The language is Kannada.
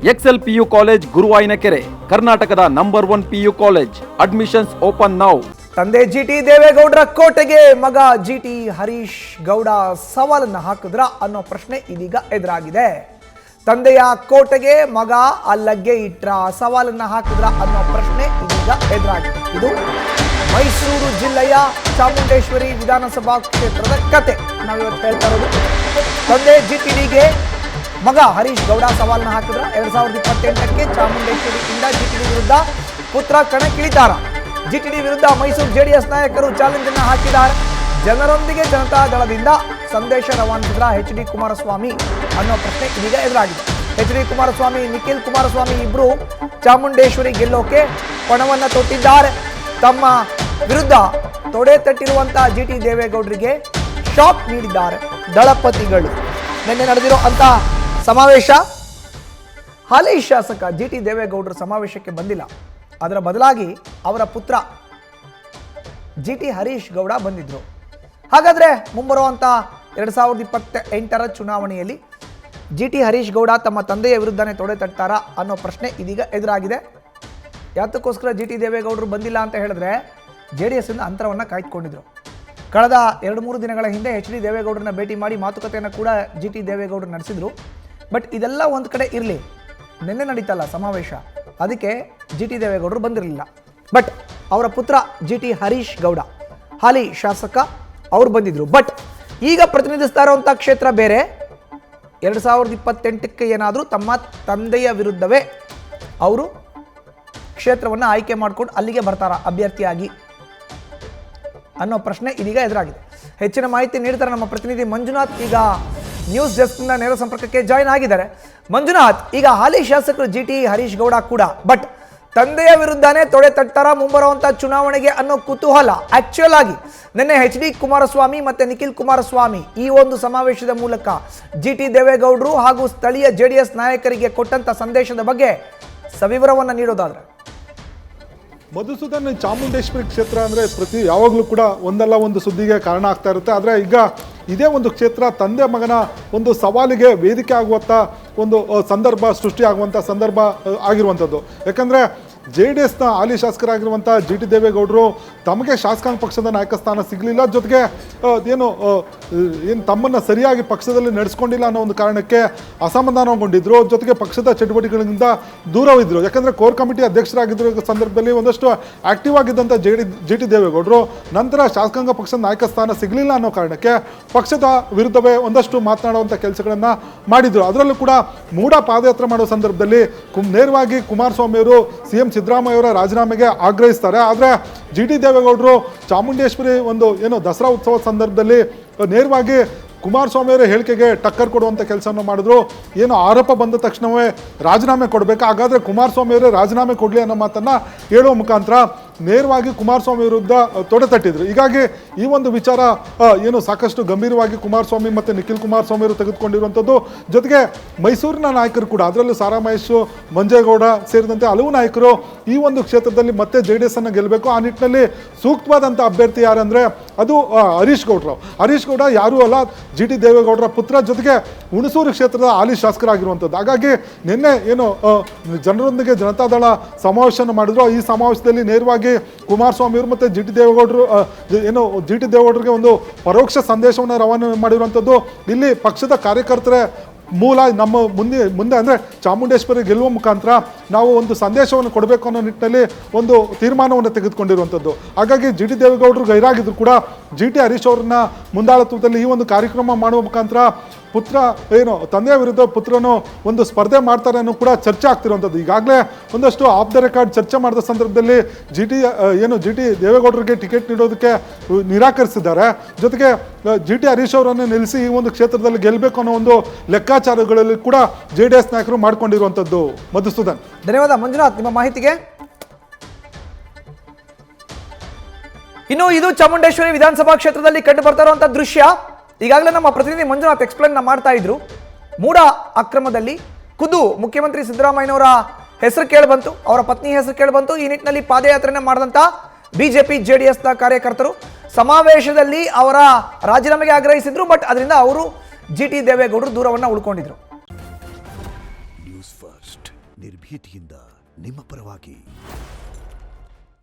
ಎಕ್ಸೆಲ್ ಪಿಯು ಕಾಲೇಜ್ ಗುರುವಾಯಿನಕೆರೆ, ಕರ್ನಾಟಕದ number 1 PU college. Admissions open now. ತಂದೆ ಜಿಟಿ ದೇವೇಗೌಡರ ಕೋಟೆಗೆ ಮಗ ಜಿಟಿ ಹರೀಶ್ ಗೌಡ ಸವಾಲನ್ನ ಹಾಕಿದ್ರ ಅನ್ನೋ ಪ್ರಶ್ನೆ ಇದೀಗ ಎದುರಾಗಿದೆ. ತಂದೆಯ ಕೋಟೆಗೆ ಮಗ ಅಲ್ಲಗ್ಗೆ ಇಟ್ರ ಸವಾಲನ್ನ ಹಾಕಿದ್ರ ಅನ್ನೋ ಪ್ರಶ್ನೆ ಇದೀಗ ಎದುರಾಗಿದೆ. ಇದು ಮೈಸೂರು ಜಿಲ್ಲೆಯ ಚಾಮುಂಡೇಶ್ವರಿ ವಿಧಾನಸಭಾ ಕ್ಷೇತ್ರದ ಕತೆ ನಾವಿವತ್ತು ಹೇಳ್ತಾ ಇರೋದು. ತಂದೆ ಜಿಟಿಡಿಗೆ ಮಗ ಹರೀಶ್ ಗೌಡ ಸವಾಲನ್ನ ಹಾಕಿದ್ರ 2028ಕ್ಕೆ ಚಾಮುಂಡೇಶ್ವರಿಯಿಂದ ಜಿಟಿಡಿ ವಿರುದ್ಧ ಪುತ್ರ ಕಣಕ್ಕಿಳಿತಾರ. ಜಿಟಿಡಿ ವಿರುದ್ಧ ಮೈಸೂರು ಜೆಡಿಎಸ್ ನಾಯಕರು ಚಾಲೆಂಜ್ ಅನ್ನು ಹಾಕಿದ್ದಾರೆ. ಜನರೊಂದಿಗೆ ಜನತಾ ದಳದಿಂದ ಸಂದೇಶ ರವಾನಿಸಿದ್ರ ಎಚ್ ಡಿ ಕುಮಾರಸ್ವಾಮಿ ಅನ್ನೋ ಪ್ರಶ್ನೆ ಇದೀಗ ಎದುರಾಗಿದೆ. ಎಚ್ ಡಿ ಕುಮಾರಸ್ವಾಮಿ, ನಿಖಿಲ್ ಕುಮಾರಸ್ವಾಮಿ ಇಬ್ರು ಚಾಮುಂಡೇಶ್ವರಿ ಗೆಲ್ಲೋಕೆ ಪಣವನ್ನ ತೊಟ್ಟಿದ್ದಾರೆ. ತಮ್ಮ ವಿರುದ್ಧ ತೊಡೆ ತಟ್ಟಿರುವಂತಹ ಜಿಟಿ ದೇವೇಗೌಡರಿಗೆ ಶಾಕ್ ನೀಡಿದ್ದಾರೆ ದಳಪತಿಗಳು. ನಿನ್ನೆ ನಡೆದಿರೋ ಅಂತ ಸಮಾವೇಶ, ಹಾಲಿ ಶಾಸಕ ಜಿಟಿ ದೇವೇಗೌಡರು ಸಮಾವೇಶಕ್ಕೆ ಬಂದಿಲ್ಲ. ಅದರ ಬದಲಾಗಿ ಅವರ ಪುತ್ರ ಜಿಟಿ ಹರೀಶ್ ಗೌಡ ಬಂದಿದ್ರು. ಹಾಗಾದ್ರೆ ಮುಂಬರುವಂತ 2028ರ ಚುನಾವಣೆಯಲ್ಲಿ ಜಿಟಿ ಹರೀಶ್ ಗೌಡ ತಮ್ಮ ತಂದೆಯ ವಿರುದ್ಧನೇ ತೊಡೆ ತಟ್ತಾರಾ ಅನ್ನೋ ಪ್ರಶ್ನೆ ಇದೀಗ ಎದುರಾಗಿದೆ. ಯಾತಕ್ಕೋಸ್ಕರ ಜಿಟಿ ದೇವೇಗೌಡರು ಬಂದಿಲ್ಲ ಅಂತ ಹೇಳಿದ್ರೆ ಜೆಡಿಎಸ್ ಇಂದ ಅಂತರವನ್ನು ಕಾಯ್ದುಕೊಂಡಿದ್ರು. ಕಳೆದ 2-3 ದಿನಗಳ ಹಿಂದೆ ಎಚ್ ಡಿ ದೇವೇಗೌಡರನ್ನ ಭೇಟಿ ಮಾಡಿ ಮಾತುಕತೆಯನ್ನು ಕೂಡ ಜಿಟಿ ದೇವೇಗೌಡರು ನಡೆಸಿದ್ರು. ಬಟ್ ಇದೆಲ್ಲ ಒಂದು ಕಡೆ ಇರಲಿ, ನಿನ್ನೆ ನಡೀತಲ್ಲ ಸಮಾವೇಶ, ಅದಕ್ಕೆ ಜಿಟಿ ದೇವೇಗೌಡರು ಬಂದಿರಲಿಲ್ಲ. ಬಟ್ ಅವರ ಪುತ್ರ ಜಿಟಿ ಹರೀಶ್ ಗೌಡ ಹಾಲಿ ಶಾಸಕ, ಅವರು ಬಂದಿದ್ರು. ಬಟ್ ಈಗ ಪ್ರತಿನಿಧಿಸ್ತಾ ಇರುವಂಥ ಕ್ಷೇತ್ರ ಬೇರೆ. 2028ಕ್ಕೆ ಏನಾದರೂ ತಮ್ಮ ತಂದೆಯ ವಿರುದ್ಧವೇ ಅವರು ಕ್ಷೇತ್ರವನ್ನು ಆಯ್ಕೆ ಮಾಡಿಕೊಂಡು ಅಲ್ಲಿಗೆ ಬರ್ತಾರ ಅಭ್ಯರ್ಥಿಯಾಗಿ ಅನ್ನೋ ಪ್ರಶ್ನೆ ಇದೀಗ ಎದುರಾಗಿದೆ. ಹೆಚ್ಚಿನ ಮಾಹಿತಿ ನೀಡ್ತಾರೆ ನಮ್ಮ ಪ್ರತಿನಿಧಿ ಮಂಜುನಾಥ್. ಈಗ ನ್ಯೂಸ್ ಡೆಸ್ಕ್ನ ನೇರ ಸಂಪರ್ಕಕ್ಕೆ ಜಾಯಿನ್ ಆಗಿದ್ದಾರೆ. ಮಂಜುನಾಥ್, ಈಗ ಹಾಲಿ ಶಾಸಕರು ಜಿಟಿ ಹರೀಶ್ ಗೌಡ ಕೂಡ ಬಟ್ ತಂದೆಯ ವಿರುದ್ಧನೇ ತೊಡೆ ತಟ್ಟಾರ ಮುಂಬರುವಂತ ಚುನಾವಣೆಗೆ ಅನ್ನೋ ಕುತೂಹಲ. ಆಕ್ಚುಯಲ್ ಆಗಿ ನಿನ್ನೆ ಎಚ್ ಡಿ ಕುಮಾರಸ್ವಾಮಿ ಮತ್ತೆ ನಿಖಿಲ್ ಕುಮಾರಸ್ವಾಮಿ ಈ ಒಂದು ಸಮಾವೇಶದ ಮೂಲಕ ಜಿಟಿ ದೇವೇಗೌಡರು ಹಾಗೂ ಸ್ಥಳೀಯ ಜೆಡಿಎಸ್ ನಾಯಕರಿಗೆ ಕೊಟ್ಟಂತ ಸಂದೇಶದ ಬಗ್ಗೆ ಸವಿವರವನ್ನು ನೀಡೋದಾದ್ರೆ. ಮಧುಸೂದನ್, ಚಾಮುಂಡೇಶ್ವರಿ ಕ್ಷೇತ್ರ ಅಂದರೆ ಯಾವಾಗಲೂ ಕೂಡ ಒಂದಲ್ಲ ಒಂದು ಸುದ್ದಿಗೆ ಕಾರಣ ಆಗ್ತಾ ಇರುತ್ತೆ. ಆದರೆ ಈಗ ಇದೇ ಒಂದು ಕ್ಷೇತ್ರ ತಂದೆ ಮಗನ ಒಂದು ಸವಾಲಿಗೆ ವೇದಿಕೆ ಆಗುವಂಥ ಒಂದು ಸಂದರ್ಭ ಸೃಷ್ಟಿಯಾಗುವಂಥ ಸಂದರ್ಭ ಆಗಿರುವಂಥದ್ದು. ಯಾಕಂದರೆ JDSನ ಹಾಲಿ ಶಾಸಕರಾಗಿರುವಂಥ ಜಿಟಿ ದೇವೇಗೌಡರು ತಮಗೆ ಶಾಸಕಾಂಗ ಪಕ್ಷದ ನಾಯಕ ಸ್ಥಾನ ಸಿಗಲಿಲ್ಲ, ಜೊತೆಗೆ ಏನು ತಮ್ಮನ್ನು ಸರಿಯಾಗಿ ಪಕ್ಷದಲ್ಲಿ ನಡೆಸ್ಕೊಂಡಿಲ್ಲ ಅನ್ನೋ ಒಂದು ಕಾರಣಕ್ಕೆ ಅಸಮಾಧಾನಗೊಂಡಿದ್ರು. ಜೊತೆಗೆ ಪಕ್ಷದ ಚಟುವಟಿಕೆಗಳಿಂದ ದೂರವಿದ್ದರು. ಯಾಕಂದರೆ ಕೋರ್ ಕಮಿಟಿ ಅಧ್ಯಕ್ಷರಾಗಿದ್ದ ಸಂದರ್ಭದಲ್ಲಿ ಒಂದಷ್ಟು ಆಕ್ಟಿವ್ ಆಗಿದ್ದಂಥ ಜಿಟಿ ದೇವೇಗೌಡರು ನಂತರ ಶಾಸಕಾಂಗ ಪಕ್ಷದ ನಾಯಕ ಸ್ಥಾನ ಸಿಗಲಿಲ್ಲ ಅನ್ನೋ ಕಾರಣಕ್ಕೆ ಪಕ್ಷದ ವಿರುದ್ಧವೇ ಒಂದಷ್ಟು ಮಾತನಾಡುವಂಥ ಕೆಲಸಗಳನ್ನು ಮಾಡಿದರು. ಅದರಲ್ಲೂ ಕೂಡ ಮೂಡ ಪಾದಯಾತ್ರೆ ಮಾಡೋ ಸಂದರ್ಭದಲ್ಲಿ ನೇರವಾಗಿ ಕುಮಾರಸ್ವಾಮಿಯವರು CM ಸಿದ್ದರಾಮಯ್ಯ ಅವರ ರಾಜೀನಾಮೆಗೆ ಆಗ್ರಹಿಸ್ತಾರೆ. ಆದರೆ ಜಿಟಿ ದೇವೇಗೌಡರು ಚಾಮುಂಡೇಶ್ವರಿ ಒಂದು ಏನು ದಸರಾ ಉತ್ಸವದ ಸಂದರ್ಭದಲ್ಲಿ ನೇರವಾಗಿ ಕುಮಾರಸ್ವಾಮಿ ಅವರ ಹೇಳಿಕೆಗೆ ಟಕ್ಕರ್ ಕೊಡುವಂಥ ಕೆಲಸವನ್ನು ಮಾಡಿದ್ರು. ಏನು ಆರೋಪ ಬಂದ ತಕ್ಷಣವೇ ರಾಜೀನಾಮೆ ಕೊಡಬೇಕು, ಹಾಗಾದರೆ ಕುಮಾರಸ್ವಾಮಿ ಅವರೇ ರಾಜೀನಾಮೆ ಕೊಡಲಿ ಅನ್ನೋ ಮಾತನ್ನು ಹೇಳುವ ಮುಖಾಂತರ ನೇರವಾಗಿ ಕುಮಾರಸ್ವಾಮಿ ವಿರುದ್ಧ ತೊಡೆ ತಟ್ಟಿದ್ರು. ಹೀಗಾಗಿ ಈ ಒಂದು ವಿಚಾರ ಏನು ಸಾಕಷ್ಟು ಗಂಭೀರವಾಗಿ ಕುಮಾರಸ್ವಾಮಿ ಮತ್ತು ನಿಖಿಲ್ ಕುಮಾರಸ್ವಾಮಿ ಅವರು ತೆಗೆದುಕೊಂಡಿರುವಂಥದ್ದು. ಜೊತೆಗೆ ಮೈಸೂರಿನ ನಾಯಕರು ಕೂಡ, ಅದರಲ್ಲೂ ಸಾರಾ ಮಹೇಶ್, ಮಂಜೇಗೌಡ ಸೇರಿದಂತೆ ಹಲವು ನಾಯಕರು ಈ ಒಂದು ಕ್ಷೇತ್ರದಲ್ಲಿ ಮತ್ತೆ JDS ಅನ್ನು ಗೆಲ್ಲಬೇಕು, ಆ ನಿಟ್ಟಿನಲ್ಲಿ ಸೂಕ್ತವಾದಂಥ ಅಭ್ಯರ್ಥಿ ಯಾರಂದರೆ ಅದು ಹರೀಶ್ ಗೌಡರು. ಹರೀಶ್ ಗೌಡ ಯಾರೂ ಅಲ್ಲ, ಜಿಟಿ ದೇವೇಗೌಡರ ಪುತ್ರ, ಜೊತೆಗೆ ಹುಣಸೂರು ಕ್ಷೇತ್ರದ ಹಾಲಿ ಶಾಸಕರಾಗಿರುವಂಥದ್ದು. ಹಾಗಾಗಿ ನಿನ್ನೆ ಏನು ಜನರೊಂದಿಗೆ ಜನತಾದಳ ಸಮಾವೇಶವನ್ನು ಮಾಡಿದ್ರು. ಈ ಸಮಾವೇಶದಲ್ಲಿ ನೇರವಾಗಿ ಕುಮಾರಸ್ವಾಮಿ ಅವರು ಮತ್ತು ಜಿಟಿ ದೇವೇಗೌಡರಿಗೆ ಒಂದು ಪರೋಕ್ಷ ಸಂದೇಶವನ್ನು ರವಾನೆ ಮಾಡಿರುವಂಥದ್ದು. ಇಲ್ಲಿ ಪಕ್ಷದ ಕಾರ್ಯಕರ್ತರ ಮೂಲ ನಮ್ಮ ಮುಂದೆ ಅಂದರೆ ಚಾಮುಂಡೇಶ್ವರಿ ಗೆಲ್ಲುವ ಮುಖಾಂತರ ನಾವು ಒಂದು ಸಂದೇಶವನ್ನು ಕೊಡಬೇಕು ಅನ್ನೋ ನಿಟ್ಟಿನಲ್ಲಿ ಒಂದು ತೀರ್ಮಾನವನ್ನು ತೆಗೆದುಕೊಂಡಿರುವಂಥದ್ದು. ಹಾಗಾಗಿ ಜಿಟಿ ದೇವೇಗೌಡರು ಗೈರಾಗಿದ್ರು ಕೂಡ ಜಿಟಿ ಹರೀಶ್ ಅವ್ರನ್ನ ಮುಂದಾಳತ್ವದಲ್ಲಿ ಈ ಒಂದು ಕಾರ್ಯಕ್ರಮ ಮಾಡುವ ಮುಖಾಂತರ ಪುತ್ರ ಏನು ತಂದೆಯ ವಿರುದ್ಧ ಪುತ್ರನು ಒಂದು ಸ್ಪರ್ಧೆ ಮಾಡ್ತಾರೆ ಅನ್ನೋ ಕೂಡ ಚರ್ಚೆ ಆಗ್ತಿರುವಂಥದ್ದು. ಈಗಾಗಲೇ ಒಂದಷ್ಟು ಆಫ್ ದ ರೆಕಾರ್ಡ್ ಚರ್ಚೆ ಮಾಡಿದ ಸಂದರ್ಭದಲ್ಲಿ ಜಿಟಿ ದೇವೇಗೌಡರಿಗೆ ಟಿಕೆಟ್ ನೀಡೋದಕ್ಕೆ ನಿರಾಕರಿಸಿದ್ದಾರೆ. ಜೊತೆಗೆ ಜಿಟಿ ಹರೀಶ್ ಅವರನ್ನು ನಿಲ್ಲಿಸಿ ಈ ಒಂದು ಕ್ಷೇತ್ರದಲ್ಲಿ ಗೆಲ್ಲಬೇಕು ಅನ್ನೋ ಒಂದು ಲೆಕ್ಕಾಚಾರಗಳಲ್ಲಿ ಕೂಡ JDS ನಾಯಕರು ಮಾಡ್ಕೊಂಡಿರುವಂಥದ್ದು. ಮಧುಸೂದನ್, ಧನ್ಯವಾದ ಮಂಜುನಾಥ್ ನಿಮ್ಮ ಮಾಹಿತಿಗೆ. ಇನ್ನು ಇದು ಚಾಮುಂಡೇಶ್ವರಿ ವಿಧಾನಸಭಾ ಕ್ಷೇತ್ರದಲ್ಲಿ ಕಂಡು ಬರ್ತಾ ಇರುವಂತಹ ದೃಶ್ಯ. ಈಗಾಗಲೇ ನಮ್ಮ ಪ್ರತಿನಿಧಿ ಮಂಜುನಾಥ್ ಎಕ್ಸ್ಪ್ಲೇನ್ ಮಾಡ್ತಾ ಇದ್ರು. ಮೂಡ ಅಕ್ರಮದಲ್ಲಿ ಖುದ್ದು ಮುಖ್ಯಮಂತ್ರಿ ಸಿದ್ದರಾಮಯ್ಯನವರ ಹೆಸರು ಕೇಳಿಬಂತು, ಅವರ ಪತ್ನಿ ಹೆಸರು ಕೇಳಿಬಂತು. ಈ ನಿಟ್ಟಿನಲ್ಲಿ ಪಾದಯಾತ್ರೆಯನ್ನು ಮಾಡಿದಂಥ ಬಿಜೆಪಿ JDSನ ಕಾರ್ಯಕರ್ತರು ಸಮಾವೇಶದಲ್ಲಿ ಅವರ ರಾಜೀನಾಮೆಗೆ ಆಗ್ರಹಿಸಿದ್ರು. ಬಟ್ ಅದರಿಂದ ಅವರು ಜಿಟಿ ದೇವೇಗೌಡರು ದೂರವನ್ನು ಉಳ್ಕೊಂಡಿದ್ರು. News first. ನಿರ್ಭೀತಿಯಿಂದ ನಿಮ್ಮ ಪರವಾಗಿ.